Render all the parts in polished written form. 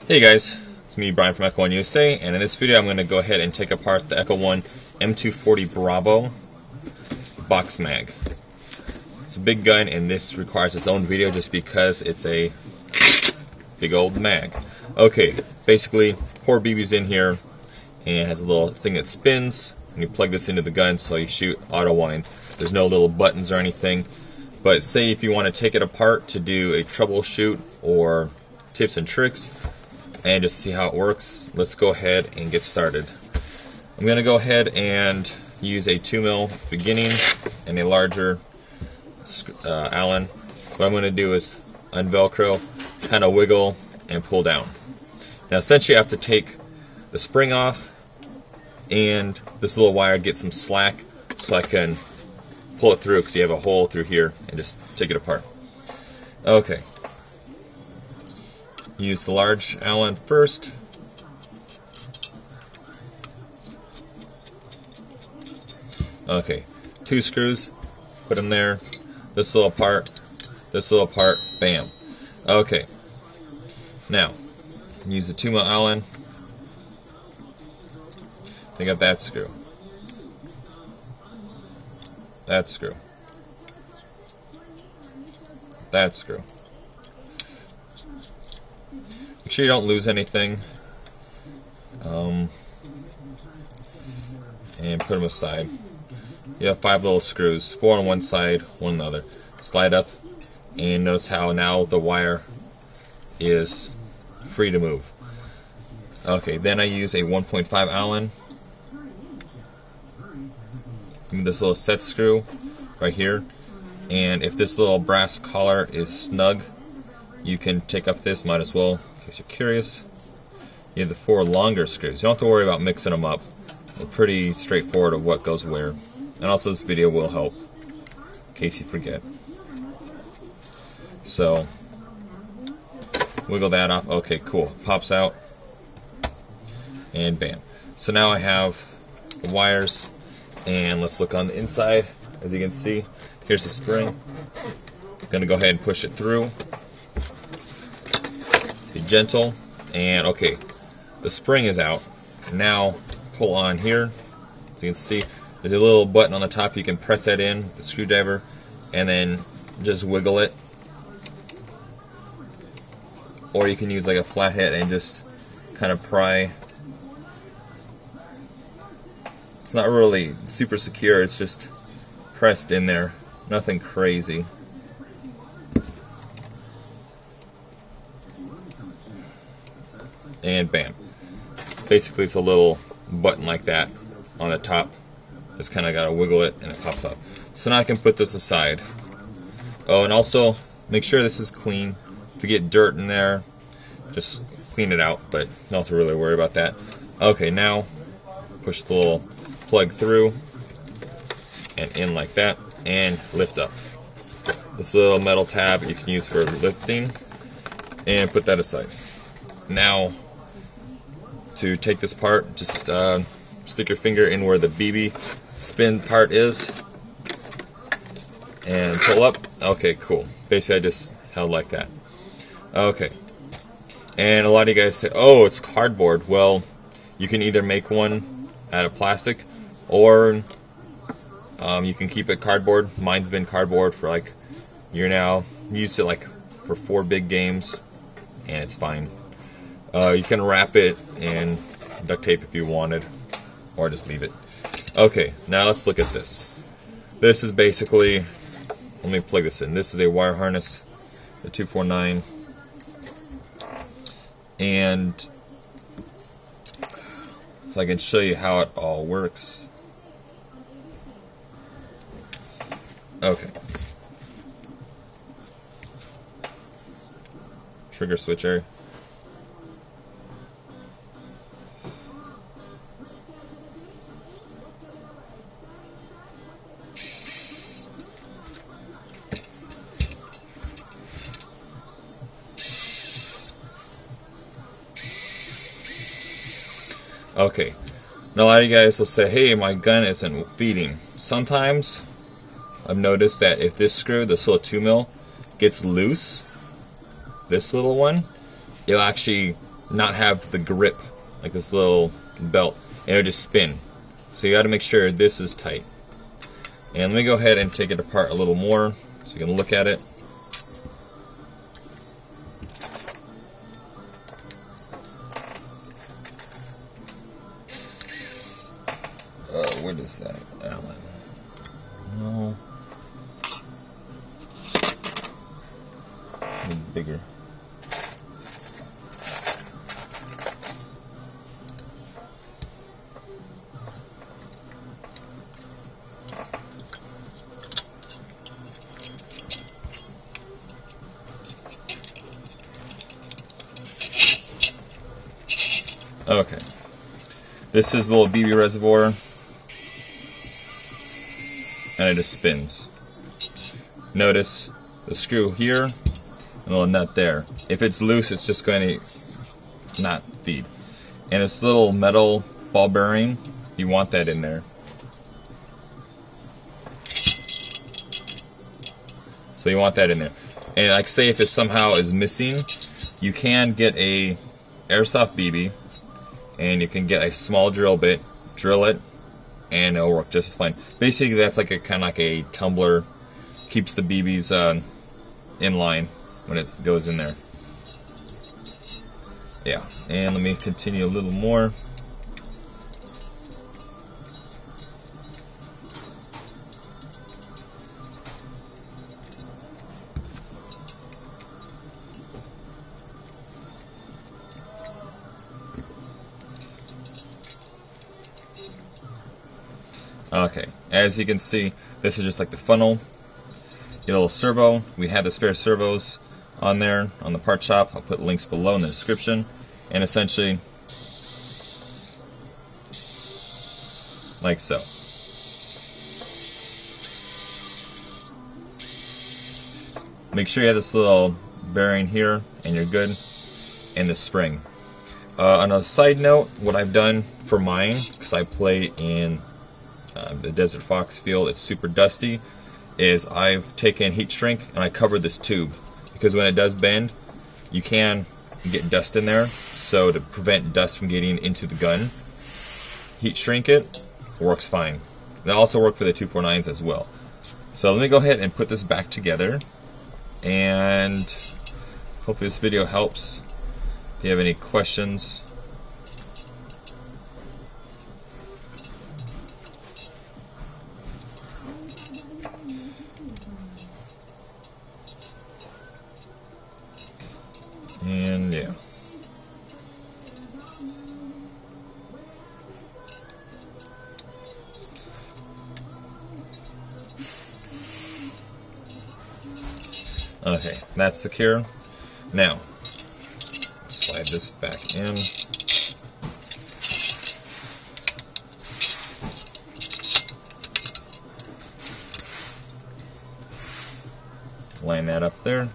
Hey guys, it's me Brian from Echo1 USA, and in this video I'm going to go ahead and take apart the Echo1 M240 Bravo box mag. It's a big gun and this requires its own video just because it's a big old mag. Okay, basically pour BBs in here and it has a little thing that spins and you plug this into the gun so you shoot auto wind. There's no little buttons or anything, but say if you want to take it apart to do a troubleshoot or tips and tricks and just see how it works, let's go ahead and get started. I'm going to go ahead and use a 2mm beginning and a larger Allen. What I'm going to do is unvelcro, kind of wiggle, and pull down. Now essentially I have to take the spring off and this little wire gets some slack so I can pull it through because you have a hole through here and just take it apart. Okay. Use the large Allen first. Okay, 2 screws, put them there, this little part, bam. Okay, now, use the 2mm Allen, pick up that screw, that screw, that screw. Make sure you don't lose anything, and put them aside. You have 5 little screws, 4 on one side, 1 on the other. Slide up, and notice how now the wire is free to move. Okay, then I use a 1.5 Allen. This little set screw right here, and if this little brass collar is snug, you can take off this, might as well, in case you're curious. You have the 4 longer screws. You don't have to worry about mixing them up. They're pretty straightforward of what goes where. And also this video will help, in case you forget. So, wiggle that off. Okay, cool. Pops out. And bam. So now I have the wires. And let's look on the inside. As you can see, here's the spring. I'm going to go ahead and push it through. Be gentle, and okay, the spring is out. Now pull on here. As you can see, there's a little button on the top. You can press that in with the screwdriver and then just wiggle it, or you can use like a flathead and just kind of pry. It's not really super secure, it's just pressed in there, nothing crazy. And bam. Basically it's a little button like that on the top. Just kind of got to wiggle it and it pops up. So now I can put this aside. Oh, and also make sure this is clean. If you get dirt in there, just clean it out, but you don't have to really worry about that. Okay, now push the little plug through and in like that and lift up. This little metal tab you can use for lifting, and put that aside. Now to take this part, just stick your finger in where the BB spin part is and pull up. Okay, cool. Basically I just held like that. Okay, and a lot of you guys say, oh, it's cardboard. Well, you can either make one out of plastic or you can keep it cardboard. Mine's been cardboard for like a year now. Used it like for 4 big games and it's fine. You can wrap it in duct tape if you wanted, or just leave it. Okay, now let's look at this. This is basically, let me plug this in. This is a wire harness, the 249, and so I can show you how it all works. Okay. Trigger switch area. Okay, now a lot of you guys will say, hey, my gun isn't feeding. Sometimes I've noticed that if this screw, this little 2mm, gets loose, this little one, it'll actually not have the grip, like this little belt, and it'll just spin. So you got to make sure this is tight. And let me go ahead and take it apart a little more so you can look at it. What is that, Alan? No. Bigger. Okay. This is the little BB reservoir, and it just spins. Notice the screw here and a little nut there. If it's loose, it's just going to not feed. And this little metal ball bearing, you want that in there. So you want that in there. And like say if it somehow is missing, you can get a airsoft BB, and you can get a small drill bit, drill it, and it'll work just as fine. Basically, that's like a kind of like a tumbler, keeps the BBs in line when it goes in there. Yeah, and let me continue a little more. Okay, as you can see, this is just like the funnel, your little servo. We have the spare servos on there on the part shop. I'll put links below in the description. And essentially, like so. Make sure you have this little bearing here, and you're good. And the spring. On a side note, what I've done for mine, because I play in the Desert Fox field, it's super dusty, is I've taken heat shrink and I covered this tube, because when it does bend, you can get dust in there. So to prevent dust from getting into the gun, heat shrink it, works fine. It also worked for the 249s as well. So let me go ahead and put this back together, and hopefully this video helps. If you have any questions, and yeah. Okay, that's secure. Now, slide this back in. Line that up there.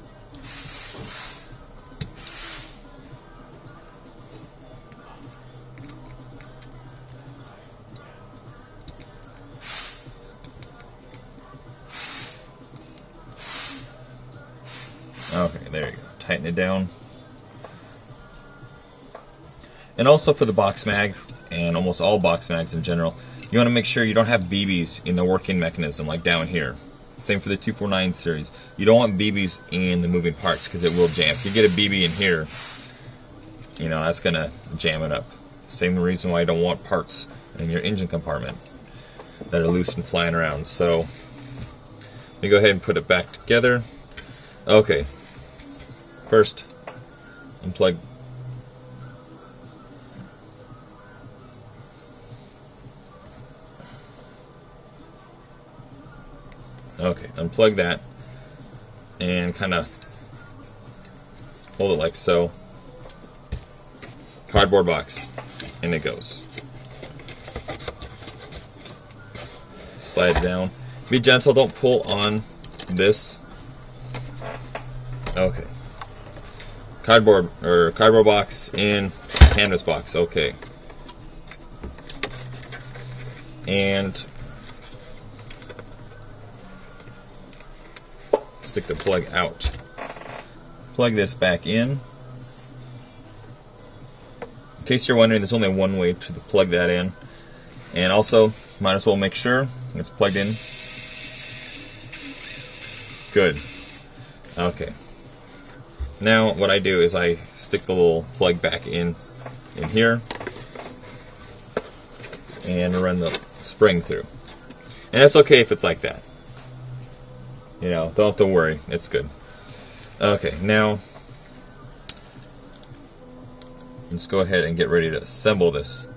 Okay, there you go. Tighten it down. And also for the box mag, and almost all box mags in general, you want to make sure you don't have BBs in the working mechanism, like down here. Same for the 249 series. You don't want BBs in the moving parts, because it will jam. If you get a BB in here, you know, that's going to jam it up. Same reason why you don't want parts in your engine compartment that are loose and flying around. So, let me go ahead and put it back together. Okay. First, unplug. Okay, unplug that and kind of hold it like so. Cardboard box, and it goes. Slide it down. Be gentle, don't pull on this. Okay. Cardboard box in canvas box. Okay. And stick the plug out. Plug this back in. case you're wondering, there's only one way to plug that in. And also, might as well make sure it's plugged in. Good. Okay. Now what I do is I stick the little plug back in here and run the spring through. And it's okay if it's like that. You know, don't have to worry. It's good. Okay, now let's go ahead and get ready to assemble this.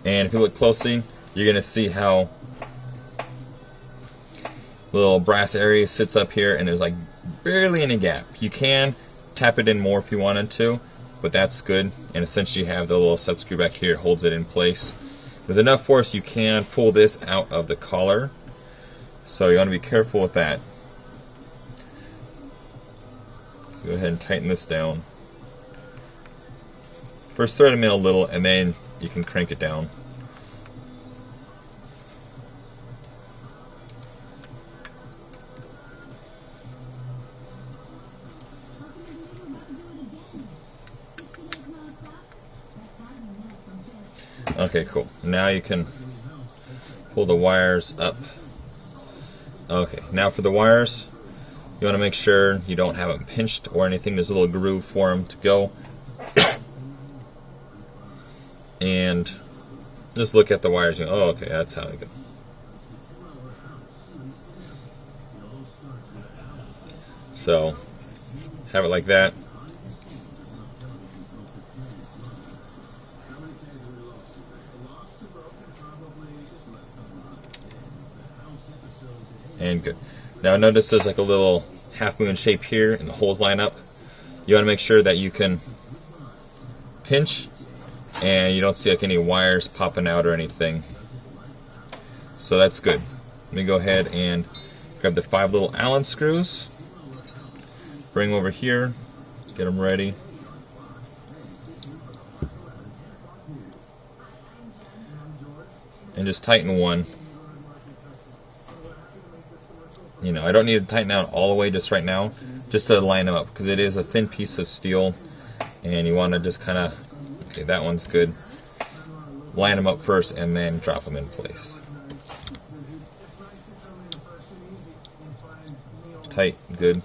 And if you look closely, you're going to see how the little brass area sits up here, and there's like barely any gap. You can tap it in more if you wanted to, but that's good. And essentially you have the little set screw back here, holds it in place. With enough force, you can pull this out of the collar. So you want to be careful with that. So go ahead and tighten this down. First thread them in a little, and then you can crank it down. Okay, cool. Now you can pull the wires up. Okay, now for the wires, you want to make sure you don't have them pinched or anything. There's a little groove for them to go. And just look at the wires. You go, oh, okay, that's how they go. So, have it like that. And good. Now notice there's like a little half moon shape here and the holes line up. You want to make sure that you can pinch and you don't see like any wires popping out or anything. So that's good. Let me go ahead and grab the 5 little Allen screws, bring them over here, get them ready. And just tighten one. You know, I don't need to tighten down all the way just right now, just to line them up, because it is a thin piece of steel, and you want to just kind of, okay, that one's good. Line them up first, and then drop them in place. Tight, good.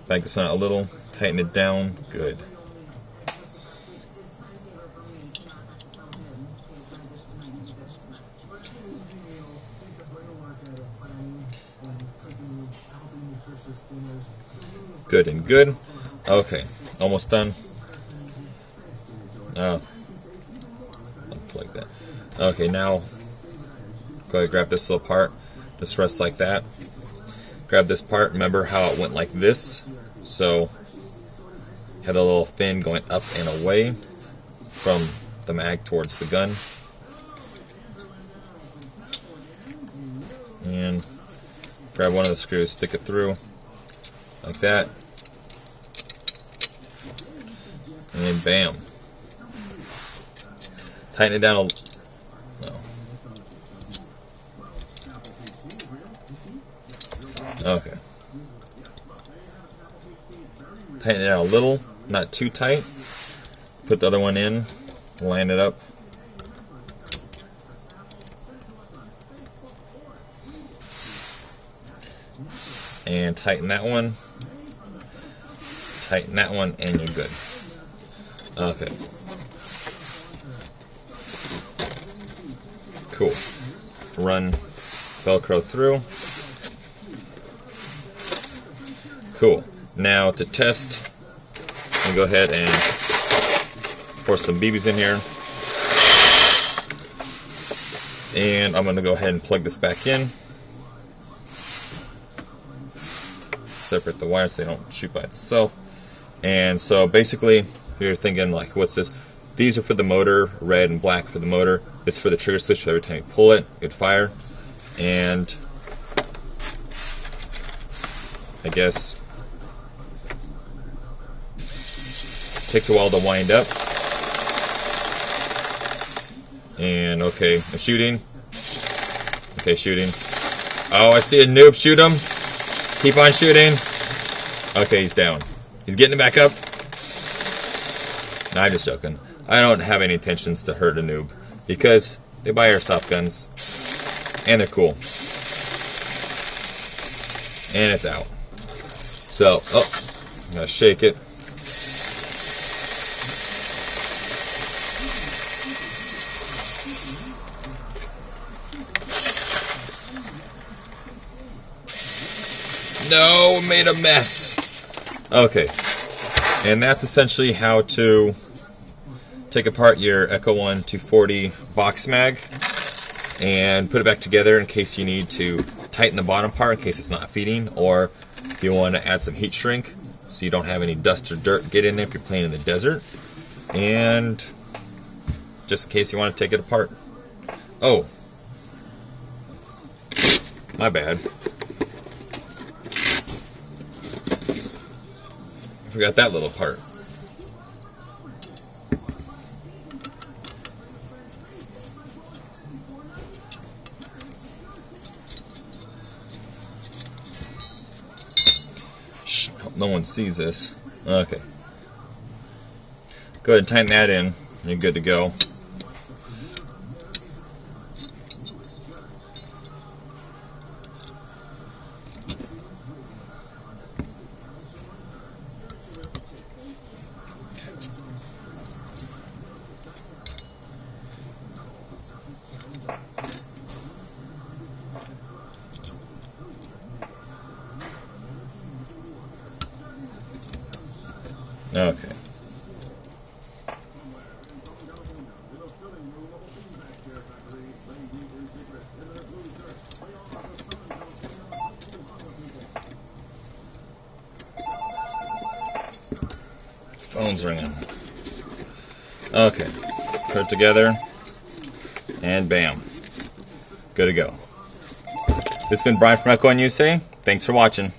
Back this one out a little, tighten it down, good. Good and good. Okay, almost done. Unplug that. Okay, now go ahead and grab this little part. Just rest like that. Grab this part. Remember how it went like this? So have the little fin going up and away from the mag towards the gun. And grab one of the screws, stick it through like that. And then bam. Tighten it down a little. No. Okay. Tighten it down a little, not too tight. Put the other one in, line it up. And tighten that one. Tighten that one, and you're good. Okay. Cool. Run Velcro through. Cool. Now to test, I'm going to go ahead and pour some BBs in here. And I'm going to go ahead and plug this back in. Separate the wires so they don't shoot by itself. And so basically, if you're thinking like, what's this? These are for the motor, red and black for the motor. This is for the trigger switch, so every time you pull it, it fire. And I guess takes a while to wind up. And okay, I'm shooting. Okay, shooting. Oh, I see a noob. Shoot him. Keep on shooting. Okay, he's down. He's getting back up. Nah, I'm just joking. I don't have any intentions to hurt a noob because they buy airsoft guns and they're cool. And it's out. So, oh, I'm gonna shake it. No, made a mess. Okay, and that's essentially how to take apart your Echo1 M240 box mag and put it back together in case you need to tighten the bottom part in case it's not feeding, or if you want to add some heat shrink so you don't have any dust or dirt get in there if you're playing in the desert, and just in case you want to take it apart. Oh, my bad. I forgot that little part. Shh, hope no one sees this. Okay. Go ahead and tighten that in. You're good to go. Okay. Phone's ringing. Okay. Put it together. And bam. Good to go. This has been Brian from Echo1 USA. Thanks for watching.